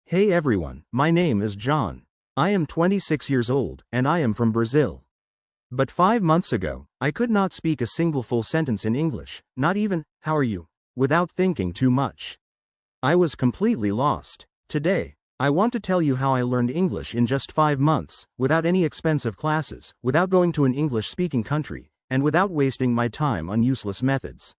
Hey everyone, my name is John. I am 26 years old, and I am from Brazil. But 5 months ago, I could not speak a single full sentence in English, not even, how are you, without thinking too much. I was completely lost. Today, I want to tell you how I learned English in just 5 months, without any expensive classes, without going to an English-speaking country, and without wasting my time on useless methods.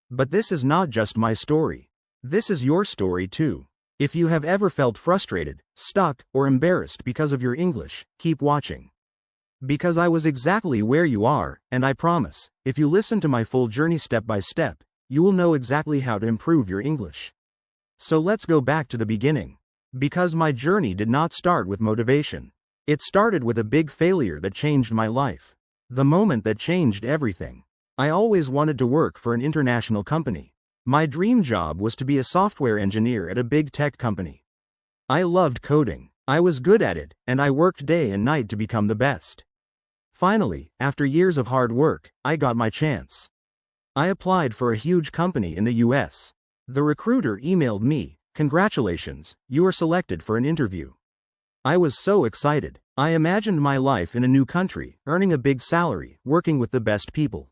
But this is not just my story. This is your story too. If you have ever felt frustrated, stuck, or embarrassed because of your English, keep watching. Because I was exactly where you are, and I promise, if you listen to my full journey step by step, you will know exactly how to improve your English. So let's go back to the beginning. Because my journey did not start with motivation. It started with a big failure that changed my life. The moment that changed everything. I always wanted to work for an international company. My dream job was to be a software engineer at a big tech company. I loved coding, I was good at it, and I worked day and night to become the best. Finally, after years of hard work, I got my chance. I applied for a huge company in the US. The recruiter emailed me, "Congratulations, you are selected for an interview." I was so excited. I imagined my life in a new country, earning a big salary, working with the best people.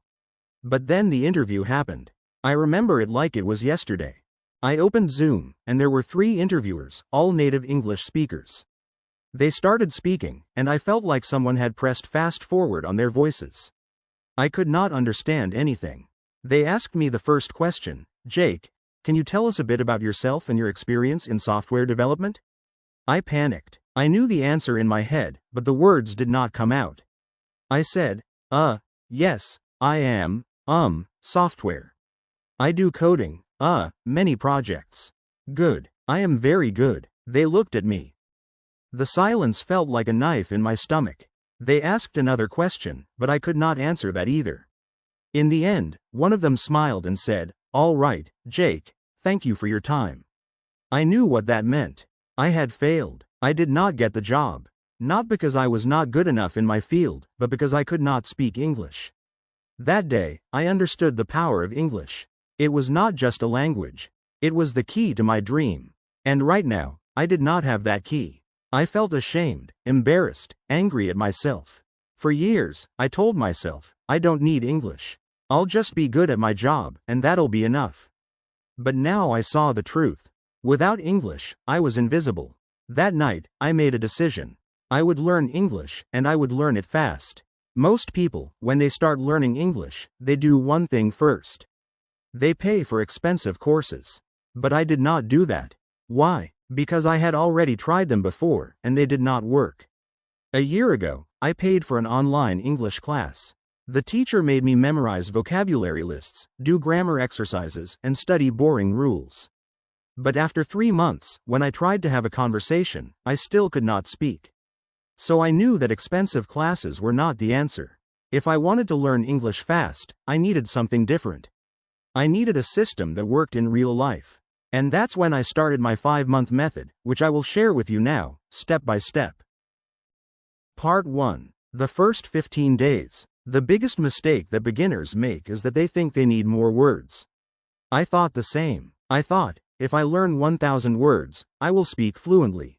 But then the interview happened. I remember it like it was yesterday. I opened Zoom, and there were 3 interviewers, all native English speakers. They started speaking, and I felt like someone had pressed fast forward on their voices. I could not understand anything. They asked me the first question, "Jake, can you tell us a bit about yourself and your experience in software development?" I panicked. I knew the answer in my head, but the words did not come out. I said, yes, I am, software. I do coding, many projects. Good. I am very good. They looked at me. The silence felt like a knife in my stomach. They asked another question, but I could not answer that either. In the end, one of them smiled and said, "All right, Jake, thank you for your time." I knew what that meant. I had failed. I did not get the job. Not because I was not good enough in my field, but because I could not speak English. That day, I understood the power of English. It was not just a language. It was the key to my dream. And right now, I did not have that key. I felt ashamed, embarrassed, angry at myself. For years, I told myself, I don't need English. I'll just be good at my job, and that'll be enough. But now I saw the truth. Without English, I was invisible. That night, I made a decision. I would learn English, and I would learn it fast. Most people, when they start learning English, they do one thing first. They pay for expensive courses. But I did not do that. Why? Because I had already tried them before, and they did not work. A year ago, I paid for an online English class. The teacher made me memorize vocabulary lists, do grammar exercises, and study boring rules. But after 3 months, when I tried to have a conversation, I still could not speak. So I knew that expensive classes were not the answer. If I wanted to learn English fast, I needed something different. I needed a system that worked in real life. And that's when I started my 5-month method, which I will share with you now, step by step. Part 1. The first 15 days. The biggest mistake that beginners make is that they think they need more words. I thought the same. I thought, if I learn 1,000 words, I will speak fluently.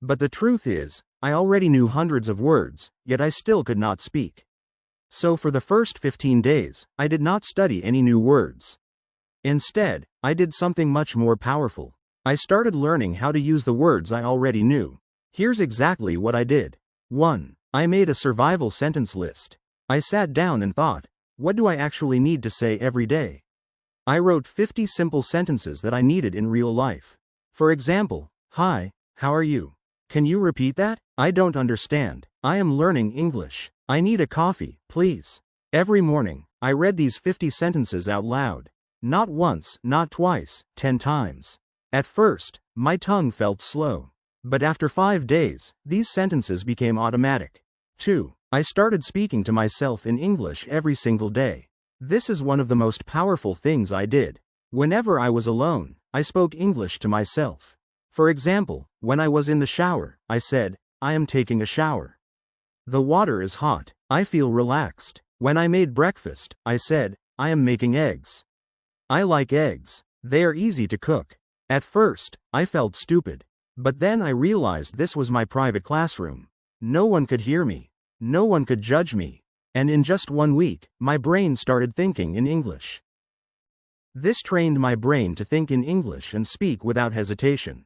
But the truth is, I already knew hundreds of words, yet I still could not speak. So for the first 15 days, I did not study any new words. Instead, I did something much more powerful. I started learning how to use the words I already knew. Here's exactly what I did. 1. I made a survival sentence list. I sat down and thought, what do I actually need to say every day? I wrote 50 simple sentences that I needed in real life. For example, "Hi, how are you? Can you repeat that? I don't understand. I am learning English. I need a coffee, please." Every morning, I read these 50 sentences out loud. Not once, not twice, 10 times. At first, my tongue felt slow. But after 5 days, these sentences became automatic. 2. I started speaking to myself in English every single day. This is one of the most powerful things I did. Whenever I was alone, I spoke English to myself. For example, when I was in the shower, I said, "I am taking a shower." The water is hot. I feel relaxed. When I made breakfast, I said, "I am making eggs." I like eggs. They are easy to cook. At first, I felt stupid. But then I realized this was my private classroom. No one could hear me. No one could judge me. And in just 1 week, my brain started thinking in English. This trained my brain to think in English and speak without hesitation.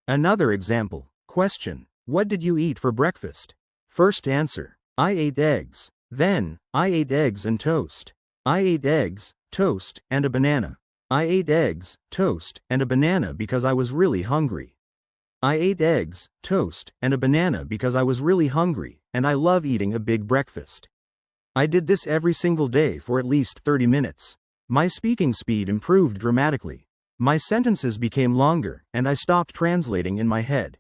Another example. Question. What did you eat for breakfast? First answer. I ate eggs. Then, I ate eggs and toast. I ate eggs, toast, and a banana. I ate eggs, toast, and a banana because I was really hungry. I ate eggs, toast, and a banana because I was really hungry, and I love eating a big breakfast. I did this every single day for at least 30 minutes. My speaking speed improved dramatically. My sentences became longer, and I stopped translating in my head.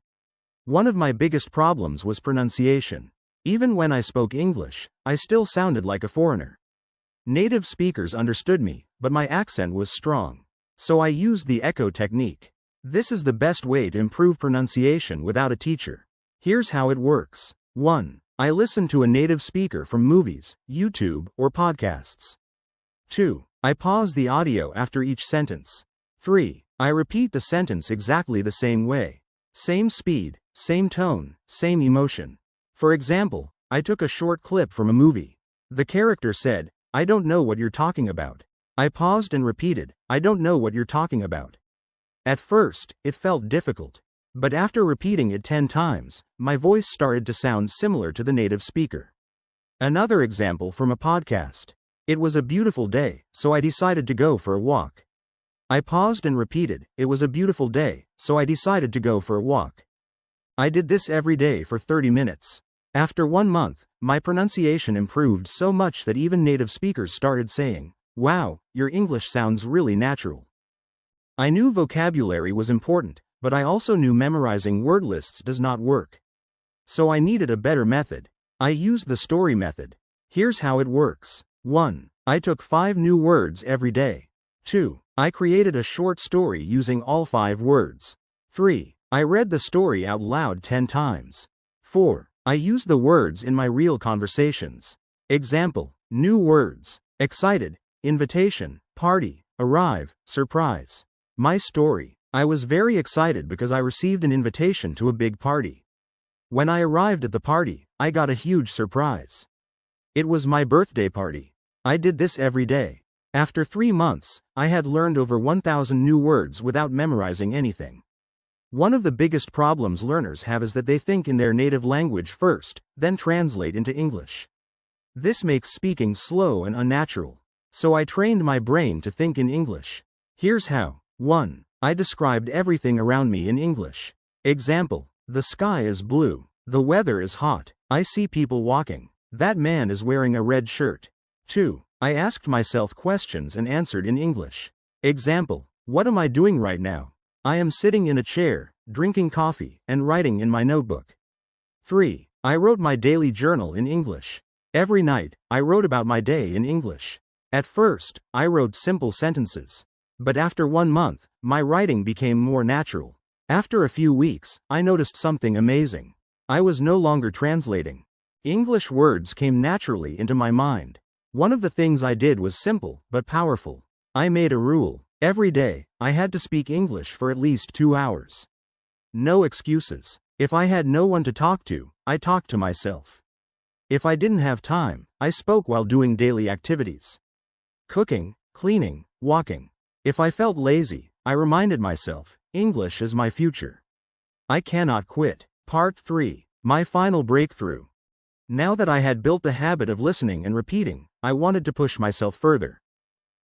One of my biggest problems was pronunciation. Even when I spoke English, I still sounded like a foreigner. Native speakers understood me, but my accent was strong. So I used the echo technique. This is the best way to improve pronunciation without a teacher. Here's how it works. 1. I listen to a native speaker from movies, YouTube, or podcasts. 2. I pause the audio after each sentence. 3. I repeat the sentence exactly the same way. Same speed, same tone, same emotion. For example, I took a short clip from a movie. The character said, "I don't know what you're talking about." I paused and repeated, "I don't know what you're talking about." At first, it felt difficult. But after repeating it 10 times, my voice started to sound similar to the native speaker. Another example from a podcast. It was a beautiful day, so I decided to go for a walk. I paused and repeated, "It was a beautiful day, so I decided to go for a walk." I did this every day for 30 minutes. After 1 month, my pronunciation improved so much that even native speakers started saying, "Wow, your English sounds really natural." I knew vocabulary was important, but I also knew memorizing word lists does not work. So I needed a better method. I used the story method. Here's how it works. 1. I took 5 new words every day. 2. I created a short story using all 5 words. 3. I read the story out loud 10 times. 4. I used the words in my real conversations. Example, new words: excited, invitation, party, arrive, surprise. My story: I was very excited because I received an invitation to a big party. When I arrived at the party, I got a huge surprise. It was my birthday party. I did this every day. After 3 months, I had learned over 1,000 new words without memorizing anything. One of the biggest problems learners have is that they think in their native language first, then translate into English. This makes speaking slow and unnatural. So I trained my brain to think in English. Here's how. 1. I described everything around me in English. Example, the sky is blue. The weather is hot. I see people walking. That man is wearing a red shirt. 2. I asked myself questions and answered in English. Example, what am I doing right now? I am sitting in a chair, drinking coffee, and writing in my notebook. 3. I wrote my daily journal in English. Every night, I wrote about my day in English. At first, I wrote simple sentences. But after 1 month, my writing became more natural. After a few weeks, I noticed something amazing. I was no longer translating. English words came naturally into my mind. One of the things I did was simple, but powerful. I made a rule. Every day, I had to speak English for at least 2 hours. No excuses. If I had no one to talk to, I talked to myself. If I didn't have time, I spoke while doing daily activities. Cooking, cleaning, walking. If I felt lazy, I reminded myself, English is my future. I cannot quit. Part 3. My final breakthrough. Now that I had built the habit of listening and repeating, I wanted to push myself further.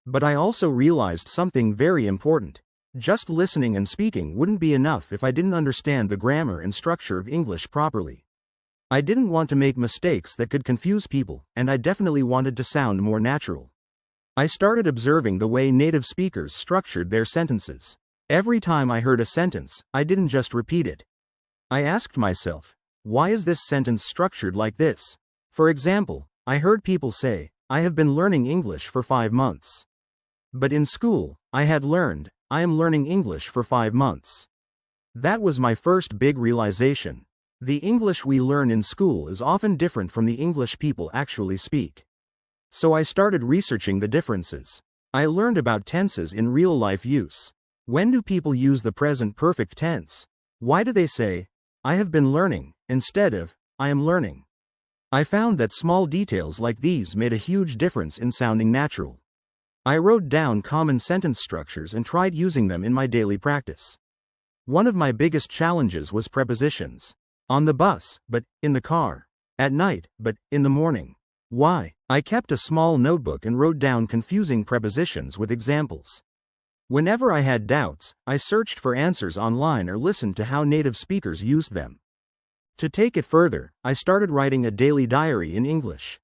But I also realized something very important. Just listening and speaking wouldn't be enough if I didn't understand the grammar and structure of English properly. I didn't want to make mistakes that could confuse people, and I definitely wanted to sound more natural. I started observing the way native speakers structured their sentences. Every time I heard a sentence, I didn't just repeat it. I asked myself, why is this sentence structured like this? For example, I heard people say, I have been learning English for 5 months. But in school, I had learned, I am learning English for 5 months. That was my first big realization. The English we learn in school is often different from the English people actually speak. So I started researching the differences. I learned about tenses in real-life use. When do people use the present perfect tense? Why do they say, I have been learning, instead of, I am learning? I found that small details like these made a huge difference in sounding natural. I wrote down common sentence structures and tried using them in my daily practice. One of my biggest challenges was prepositions. On the bus, but in the car. At night, but in the morning. Why? I kept a small notebook and wrote down confusing prepositions with examples. Whenever I had doubts, I searched for answers online or listened to how native speakers used them. To take it further, I started writing a daily diary in English.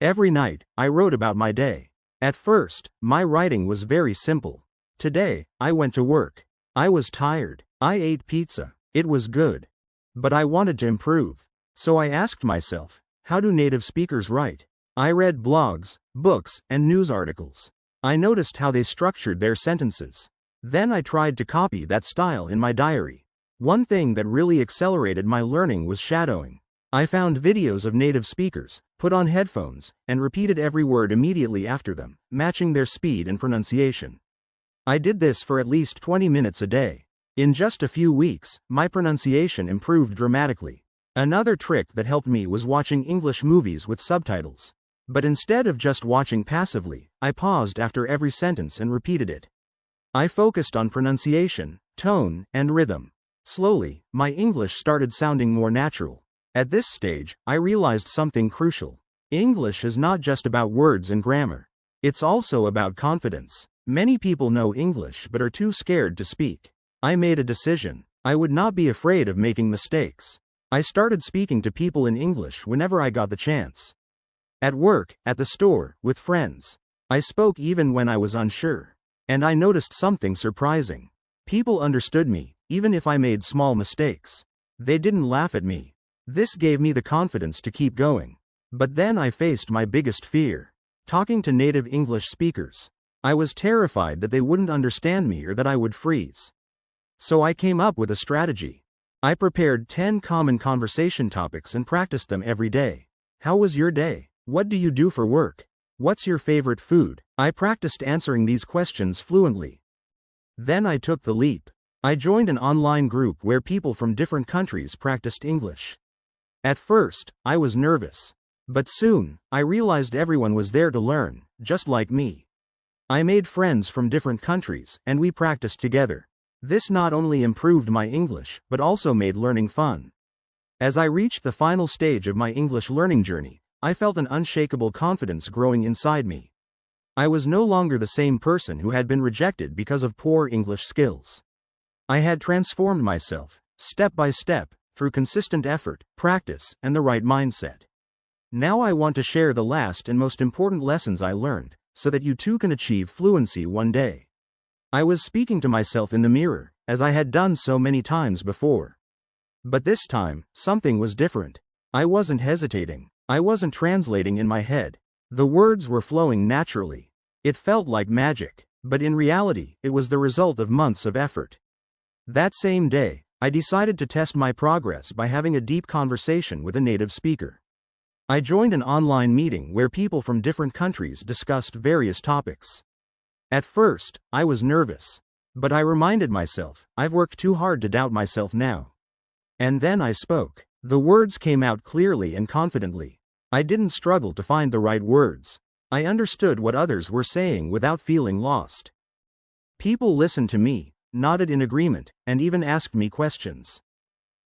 Every night, I wrote about my day. At first, my writing was very simple. Today, I went to work. I was tired. I ate pizza. It was good. But I wanted to improve. So I asked myself, how do native speakers write? I read blogs, books, and news articles. I noticed how they structured their sentences. Then I tried to copy that style in my diary. One thing that really accelerated my learning was shadowing. I found videos of native speakers, put on headphones, and repeated every word immediately after them, matching their speed and pronunciation. I did this for at least 20 minutes a day. In just a few weeks, my pronunciation improved dramatically. Another trick that helped me was watching English movies with subtitles. But instead of just watching passively, I paused after every sentence and repeated it. I focused on pronunciation, tone, and rhythm. Slowly, my English started sounding more natural. At this stage, I realized something crucial. English is not just about words and grammar. It's also about confidence. Many people know English but are too scared to speak. I made a decision. I would not be afraid of making mistakes. I started speaking to people in English whenever I got the chance. At work, at the store, with friends. I spoke even when I was unsure. And I noticed something surprising. People understood me, even if I made small mistakes. They didn't laugh at me. This gave me the confidence to keep going. But then I faced my biggest fear. Talking to native English speakers. I was terrified that they wouldn't understand me or that I would freeze. So I came up with a strategy. I prepared 10 common conversation topics and practiced them every day. How was your day? What do you do for work? What's your favorite food? I practiced answering these questions fluently. Then I took the leap. I joined an online group where people from different countries practiced English. At first, I was nervous. But soon, I realized everyone was there to learn, just like me. I made friends from different countries, and we practiced together. This not only improved my English, but also made learning fun. As I reached the final stage of my English learning journey, I felt an unshakable confidence growing inside me. I was no longer the same person who had been rejected because of poor English skills. I had transformed myself, step by step, through consistent effort, practice, and the right mindset. Now I want to share the last and most important lessons I learned, so that you too can achieve fluency one day. I was speaking to myself in the mirror, as I had done so many times before. But this time, something was different. I wasn't hesitating. I wasn't translating in my head. The words were flowing naturally. It felt like magic, but in reality, it was the result of months of effort. That same day, I decided to test my progress by having a deep conversation with a native speaker. I joined an online meeting where people from different countries discussed various topics. At first, I was nervous. But I reminded myself, I've worked too hard to doubt myself now. And then I spoke. The words came out clearly and confidently. I didn't struggle to find the right words. I understood what others were saying without feeling lost. People listened to me, nodded in agreement, and even asked me questions.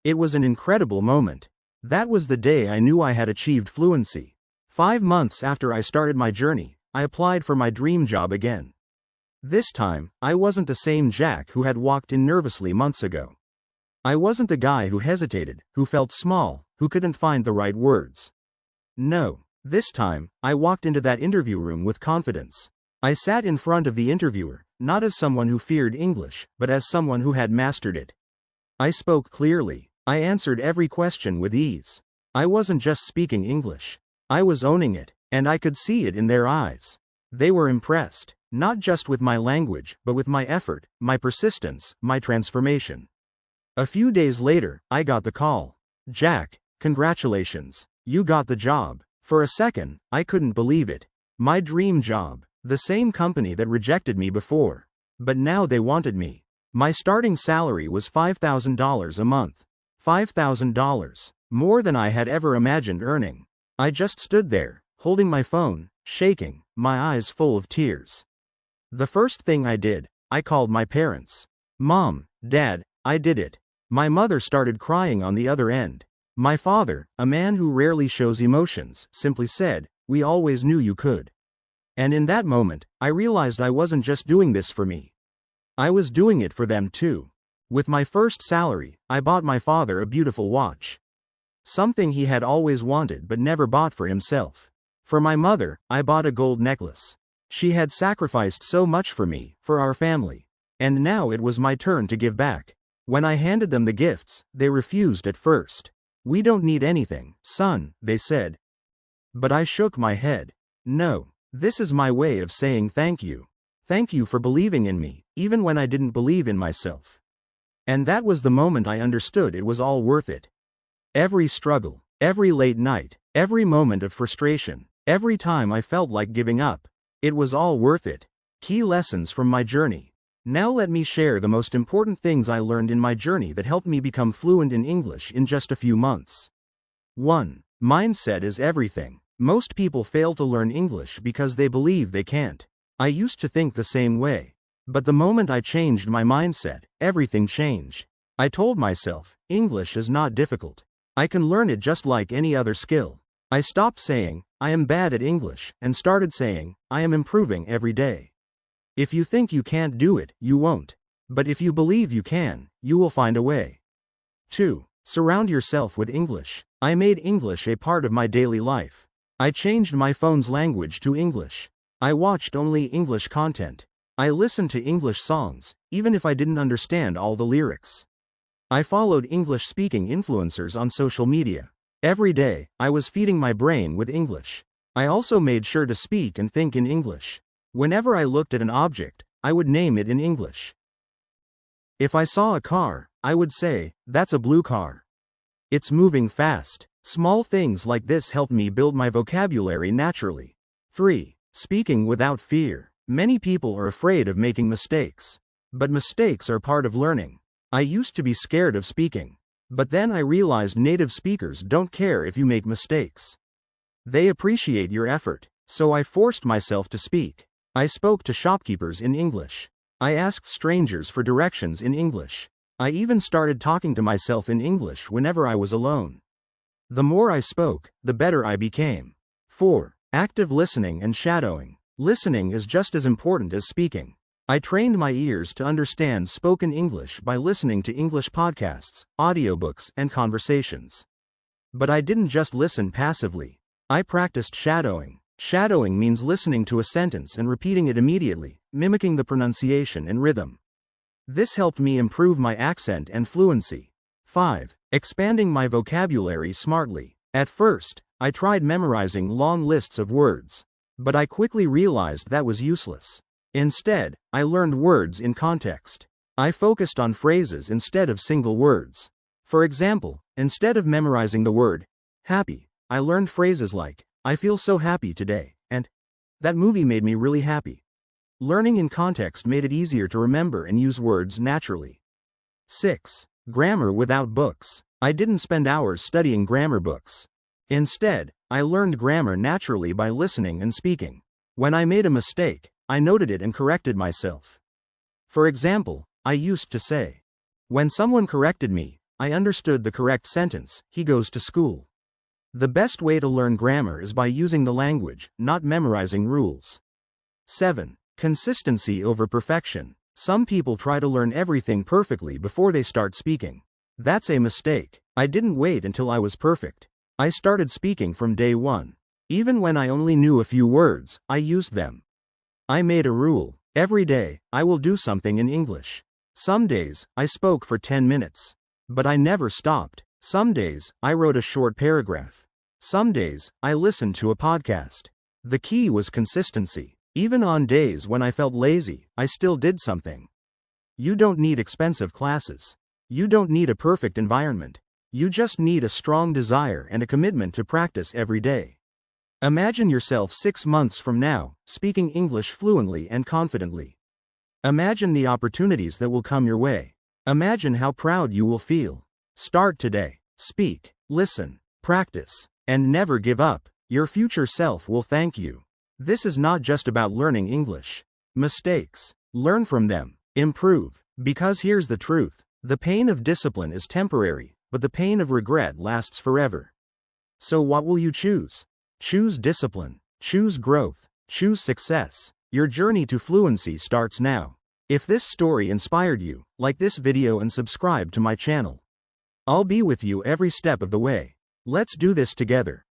It was an incredible moment. That was the day I knew I had achieved fluency. 5 months after I started my journey, I applied for my dream job again. This time, I wasn't the same Jack who had walked in nervously months ago. I wasn't the guy who hesitated, who felt small, who couldn't find the right words. No, this time, I walked into that interview room with confidence. I sat in front of the interviewer, not as someone who feared English, but as someone who had mastered it. I spoke clearly. I answered every question with ease. I wasn't just speaking English. I was owning it, and I could see it in their eyes. They were impressed, not just with my language, but with my effort, my persistence, my transformation. A few days later, I got the call. Jack, congratulations. You got the job. For a second, I couldn't believe it. My dream job. The same company that rejected me before. But now they wanted me. My starting salary was $5,000 a month. $5,000. More than I had ever imagined earning. I just stood there, holding my phone, shaking, my eyes full of tears. The first thing I did, I called my parents. Mom, Dad, I did it. My mother started crying on the other end. My father, a man who rarely shows emotions, simply said, "We always knew you could." And in that moment, I realized I wasn't just doing this for me. I was doing it for them too. With my first salary, I bought my father a beautiful watch. Something he had always wanted but never bought for himself. For my mother, I bought a gold necklace. She had sacrificed so much for me, for our family. And now it was my turn to give back. When I handed them the gifts, they refused at first. "We don't need anything, son," they said. But I shook my head. "No, this is my way of saying thank you. Thank you for believing in me, even when I didn't believe in myself." And that was the moment I understood it was all worth it. Every struggle, every late night, every moment of frustration, every time I felt like giving up, it was all worth it. Key lessons from my journey. Now let me share the most important things I learned in my journey that helped me become fluent in English in just a few months. 1. Mindset is everything. Most people fail to learn English because they believe they can't. I used to think the same way. But the moment I changed my mindset, everything changed. I told myself, English is not difficult. I can learn it just like any other skill. I stopped saying, "I am bad at English," and started saying, "I am improving every day." If you think you can't do it, you won't. But if you believe you can, you will find a way. 2. Surround yourself with English. I made English a part of my daily life. I changed my phone's language to English. I watched only English content. I listened to English songs, even if I didn't understand all the lyrics. I followed English-speaking influencers on social media. Every day, I was feeding my brain with English. I also made sure to speak and think in English. Whenever I looked at an object, I would name it in English. If I saw a car, I would say, "That's a blue car. It's moving fast." Small things like this helped me build my vocabulary naturally. 3. Speaking without fear. Many people are afraid of making mistakes. But mistakes are part of learning. I used to be scared of speaking. But then I realized native speakers don't care if you make mistakes. They appreciate your effort. So I forced myself to speak. I spoke to shopkeepers in English. I asked strangers for directions in English. I even started talking to myself in English whenever I was alone. The more I spoke, the better I became. 4. Active listening and shadowing. Listening is just as important as speaking. I trained my ears to understand spoken English by listening to English podcasts, audiobooks, and conversations. But I didn't just listen passively. I practiced shadowing. Shadowing means listening to a sentence and repeating it immediately, mimicking the pronunciation and rhythm. This helped me improve my accent and fluency. 5. Expanding my vocabulary smartly. At first, I tried memorizing long lists of words. But I quickly realized that was useless. Instead, I learned words in context. I focused on phrases instead of single words. For example, instead of memorizing the word happy, I learned phrases like, "I feel so happy today," and "That movie made me really happy." Learning in context made it easier to remember and use words naturally. 6. Grammar without books. I didn't spend hours studying grammar books. Instead, I learned grammar naturally by listening and speaking. When I made a mistake, I noted it and corrected myself. For example, I used to say, when someone corrected me, I understood the correct sentence, "He goes to school." The best way to learn grammar is by using the language, not memorizing rules. 7. Consistency over perfection. Some people try to learn everything perfectly before they start speaking. That's a mistake. I didn't wait until I was perfect. I started speaking from day one. Even when I only knew a few words, I used them. I made a rule. Every day, I will do something in English. Some days, I spoke for 10 minutes. But I never stopped. Some days, I wrote a short paragraph. Some days, I listened to a podcast. The key was consistency. Even on days when I felt lazy, I still did something. You don't need expensive classes. You don't need a perfect environment. You just need a strong desire and a commitment to practice every day. Imagine yourself 6 months from now, speaking English fluently and confidently. Imagine the opportunities that will come your way. Imagine how proud you will feel. Start today. Speak, listen, practice, and never give up. Your future self will thank you. This is not just about learning English. Mistakes. Learn from them. Improve. Because here's the truth. The pain of discipline is temporary, but the pain of regret lasts forever. So what will you choose? Choose discipline. Choose growth. Choose success. Your journey to fluency starts now. If this story inspired you, like this video and subscribe to my channel. I'll be with you every step of the way. Let's do this together.